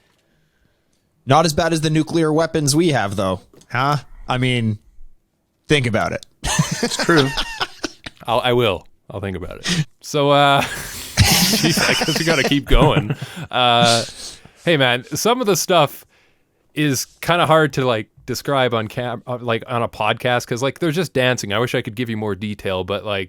Not as bad as the nuclear weapons we have, though, huh? I mean, think about it. It's true. I'll think about it. So, I guess we got to keep going. Hey, man, some of the stuff is kind of hard to describe on on a podcast because they're just dancing. I wish I could give you more detail, but I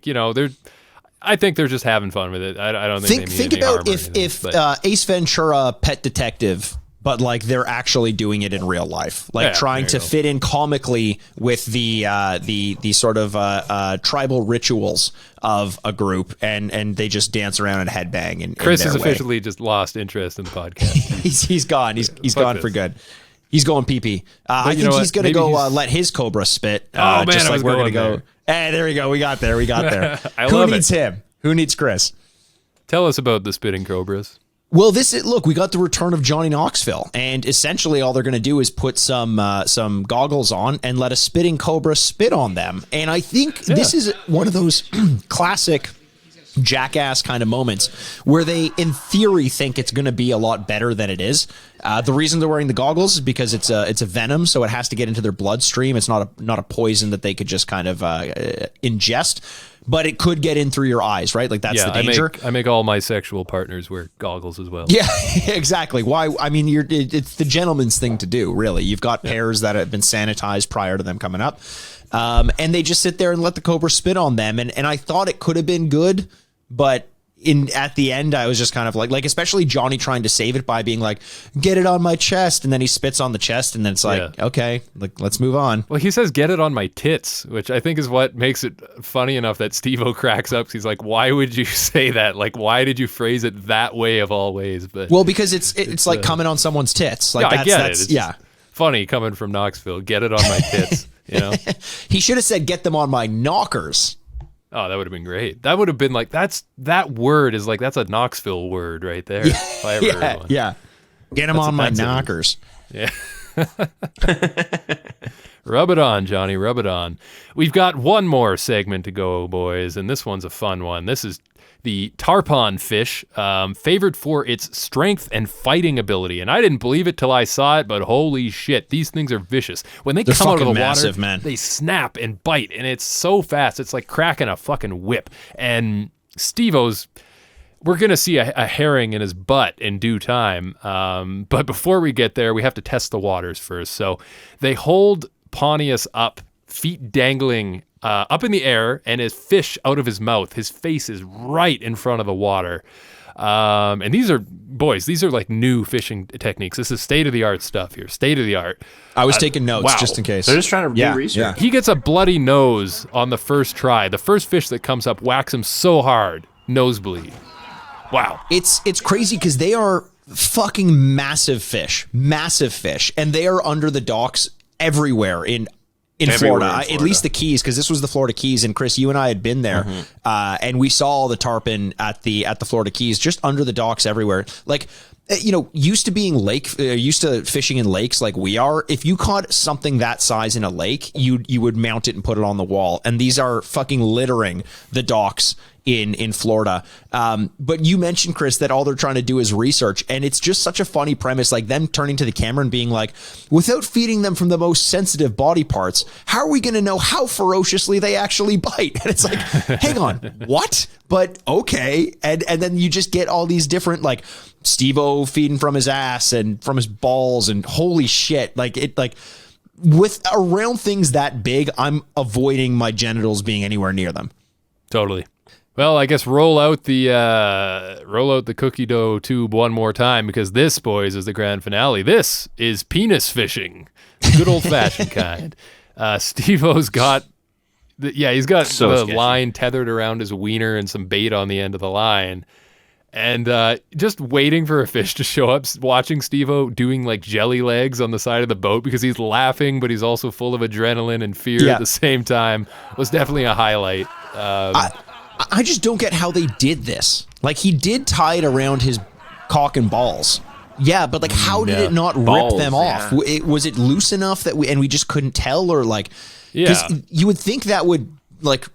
think they're just having fun with it. I don't think they mean any harm or anything, if Ace Ventura Pet Detective, but they're actually doing it in real life, trying to fit in comically with the sort of tribal rituals of a group, and they just dance around and headbang. And Chris has officially just lost interest in the podcast. he's gone. He's gone for good. He's going pee-pee. I think he's going to go let his cobra spit. Oh, man, just we're going to go. Hey, there we go. We got there. Who needs him? Who needs Chris? Tell us about the spitting cobras. Well, we got the return of Johnny Knoxville, and essentially all they're going to do is put some goggles on and let a spitting cobra spit on them. And I think this is one of those classic Jackass kind of moments where they, in theory, think it's going to be a lot better than it is. The reason they're wearing the goggles is because it's a venom, so it has to get into their bloodstream. It's not a poison that they could just kind of ingest, but it could get in through your eyes, right? That's the danger. I make all my sexual partners wear goggles as well. Yeah, exactly. Why? I mean, it's the gentleman's thing to do, really. You've got pairs that have been sanitized prior to them coming up, and they just sit there and let the cobra spit on them. And I thought it could have been good, but at the end, I was just kind of especially Johnny trying to save it by being get it on my chest, and then he spits on the chest, and then it's okay, let's move on. Well, he says get it on my tits, which I think is what makes it funny enough that Steve-O cracks up. He's like, why would you say that? Why did you phrase it that way of all ways? But because it's like coming on someone's tits. I get it. It's funny coming from Knoxville. Get it on my tits. He should have said get them on my knockers. Oh, that would have been great. That would have been that word is that's a Knoxville word right there. If I ever heard one. Yeah. Get them on my knockers. Yeah. Rub it on, Johnny. Rub it on. We've got one more segment to go, boys, and this one's a fun one. This is the tarpon fish, favored for its strength and fighting ability. And I didn't believe it till I saw it, but holy shit, these things are vicious. When they're come out of the massive, water, man. They snap and bite, and it's so fast. It's like cracking a fucking whip. And Steve-O's, we're going to see a herring in his butt in due time. But before we get there, we have to test the waters first. So they hold Pontius up, feet dangling up in the air, and his fish out of his mouth. His face is right in front of the water. And these are new fishing techniques. This is state-of-the-art stuff here. State-of-the-art. I was taking notes just in case. They're just trying to do research. Yeah. He gets a bloody nose on the first try. The first fish that comes up whacks him so hard, nosebleed. Wow. It's crazy because they are fucking massive fish, and they are under the docks everywhere in in Florida, at least the Keys, because this was the Florida Keys, and Chris, you and I had been there, and we saw the tarpon at the Florida Keys, just under the docks everywhere. Like, used to fishing in lakes like we are. If you caught something that size in a lake, you would mount it and put it on the wall. And these are fucking littering the docks in Florida. But you mentioned, Chris, that all they're trying to do is research, and it's just such a funny premise, like them turning to the camera and being like, without feeding them from the most sensitive body parts, how are we going to know how ferociously they actually bite? And it's like, hang on, what? But okay. And then you just get all these different, like, Steve-O feeding from his ass and from his balls, and holy shit, with around things that big, I'm avoiding my genitals being anywhere near them. Totally. Well, I guess roll out the cookie dough tube one more time, because this, boys, is the grand finale. This is penis fishing, good old fashioned kind. Steve-O's got he's got the line tethered around his wiener and some bait on the end of the line. And just waiting for a fish to show up, watching Steve-O doing like jelly legs on the side of the boat because he's laughing, but he's also full of adrenaline and fear at the same time, was definitely a highlight. I just don't get how they did this. Like, he did tie it around his cock and balls. Yeah, but like, how did it not rip them off? Was it loose enough that we just couldn't tell, or like, because you would think that would like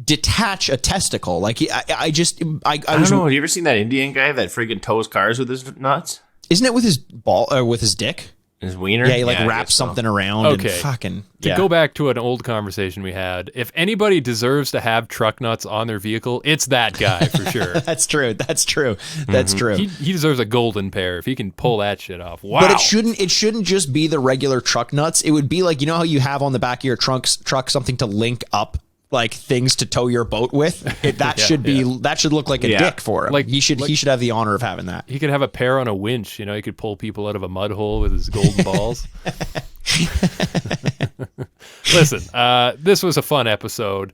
detach a testicle. Like, I don't know. Have you ever seen that Indian guy that freaking tows cars with his nuts? Isn't it with his ball or with his dick? His wiener? Yeah, he wraps something around and fucking... To go back to an old conversation we had, if anybody deserves to have truck nuts on their vehicle, it's that guy for sure. That's true. That's true. He deserves a golden pair if he can pull that shit off. Wow. But it shouldn't just be the regular truck nuts. It would be like, you know how you have on the back of your truck something to link up, like things to tow your boat with? That should look like a dick for him. Like, he should have the honor of having that. He could have a pair on a winch. He could pull people out of a mud hole with his golden balls. Listen, this was a fun episode.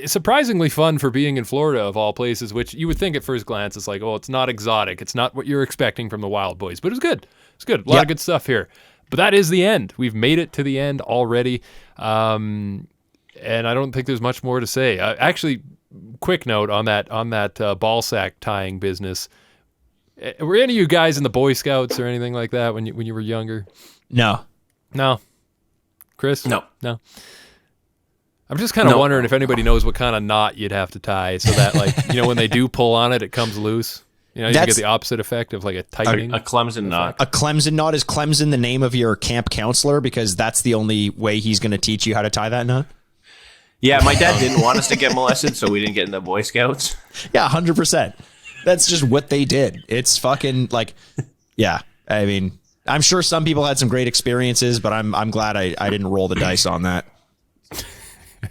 Surprisingly fun for being in Florida, of all places, which you would think at first glance is like, oh, it's not exotic. It's not what you're expecting from the WildBoyz, but it's good. It's good. A lot of good stuff here. But that is the end. We've made it to the end already. And I don't think there's much more to say. Actually, quick note on that ball sack tying business. Were any of you guys in the Boy Scouts or anything like that when you were younger? No. Chris? No. I'm just kind of wondering if anybody knows what kind of knot you'd have to tie so that, like, when they do pull on it, it comes loose. You get the opposite effect of like a tightening. A Clemson knot. A Clemson knot. Is Clemson the name of your camp counselor? Because that's the only way he's going to teach you how to tie that knot. Yeah, my dad didn't want us to get molested, so we didn't get in the Boy Scouts. Yeah, 100%. That's just what they did. It's fucking like, yeah. I mean, I'm sure some people had some great experiences, but I'm glad I didn't roll the dice on that.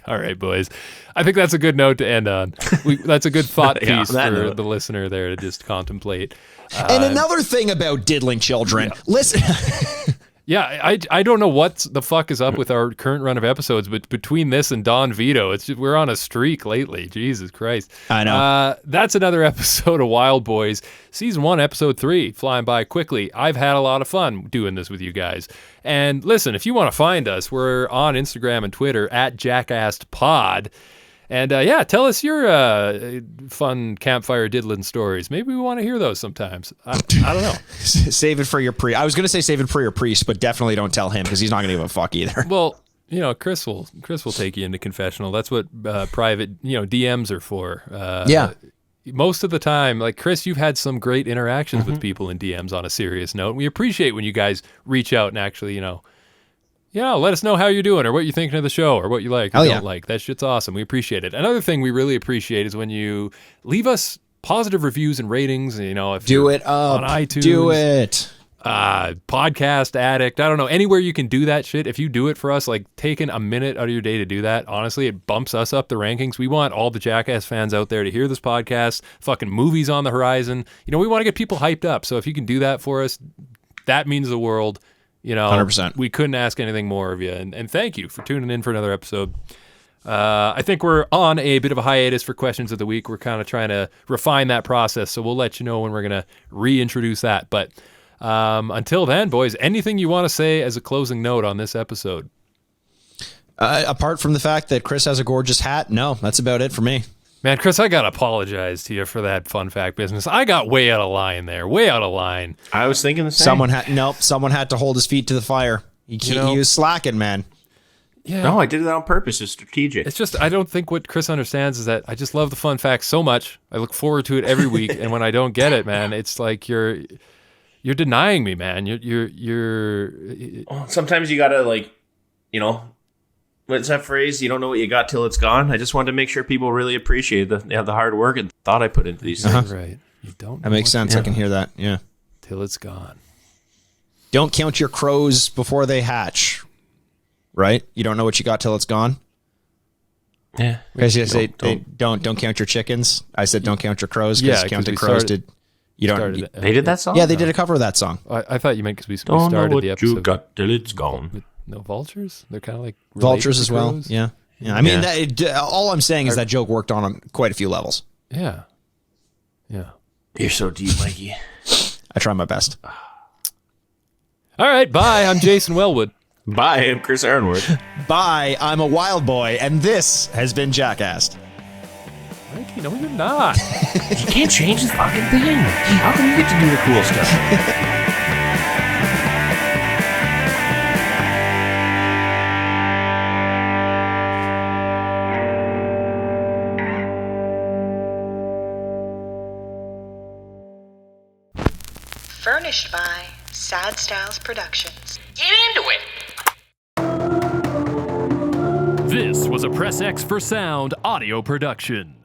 All right, boys. I think that's a good note to end on. That's a good thought piece for the listener there to just contemplate. And another thing about diddling children. Yeah. Listen. Yeah, I don't know what the fuck is up with our current run of episodes, but between this and Don Vito, it's just, we're on a streak lately. Jesus Christ. I know. That's another episode of WildBoyz. Season 1, Episode 3, flying by quickly. I've had a lot of fun doing this with you guys. And listen, if you want to find us, we're on Instagram and Twitter at JackassPod. And tell us your fun campfire diddling stories. Maybe we want to hear those sometimes. I don't know. Save it for your priest. I was going to say save it for your priest, but definitely don't tell him because he's not going to give a fuck either. Well, Chris will take you into confessional. That's what private DMs are for. Most of the time, like Chris, you've had some great interactions with people in DMs on a serious note. We appreciate when you guys reach out and actually let us know how you're doing or what you're thinking of the show or what you like or don't like. That shit's awesome. We appreciate it. Another thing we really appreciate is when you leave us positive reviews and ratings. If do it up on iTunes, do it. Podcast Addict. I don't know, anywhere you can do that shit. If you do it for us, like taking a minute out of your day to do that, honestly, it bumps us up the rankings. We want all the Jackass fans out there to hear this podcast. Fucking movies on the horizon. We want to get people hyped up. So if you can do that for us, that means the world. 100%. We couldn't ask anything more of you. And thank you for tuning in for another episode. I think we're on a bit of a hiatus for questions of the week. We're kind of trying to refine that process, so we'll let you know when we're going to reintroduce that. But until then, boys, anything you want to say as a closing note on this episode? Apart from the fact that Chris has a gorgeous hat, no, that's about it for me. Man, Chris, I gotta apologize to you for that fun fact business. I got way out of line there. Way out of line. I was thinking the same. Someone had to hold his feet to the fire. He was slacking, man. Yeah. No, I did it on purpose. It's strategic. It's just I don't think what Chris understands is that I just love the fun facts so much. I look forward to it every week, and when I don't get it, man, it's like you're denying me, man. Sometimes you gotta what's that phrase? You don't know what you got till it's gone. I just wanted to make sure people really appreciate the hard work and thought I put into these things. Right. You don't. That makes sense. I can hear that. Yeah. Till it's gone. Don't count your crows before they hatch. Right? You don't know what you got till it's gone. Yeah. Because you say don't count your chickens. I said don't count your crows because counting crows did. You don't. They did that song. Yeah, they did a cover of that song. I thought you meant because we don't started know what the episode. You got till it's gone. No vultures. They're kind of like vultures as well. crows. Yeah. I mean, all I'm saying is that joke worked on quite a few levels. Yeah. You're so deep, Mikey. I try my best. All right. Bye. I'm Jason Wellwood. Bye, I'm Chris Ironwood. Bye, I'm a wild boy, and this has been Jackass. Mikey, no, you're not. You can't change the fucking thing. How can you get to do the cool stuff? Furnished by Sad Styles Productions. Get into it! This was a Press X for Sound audio production.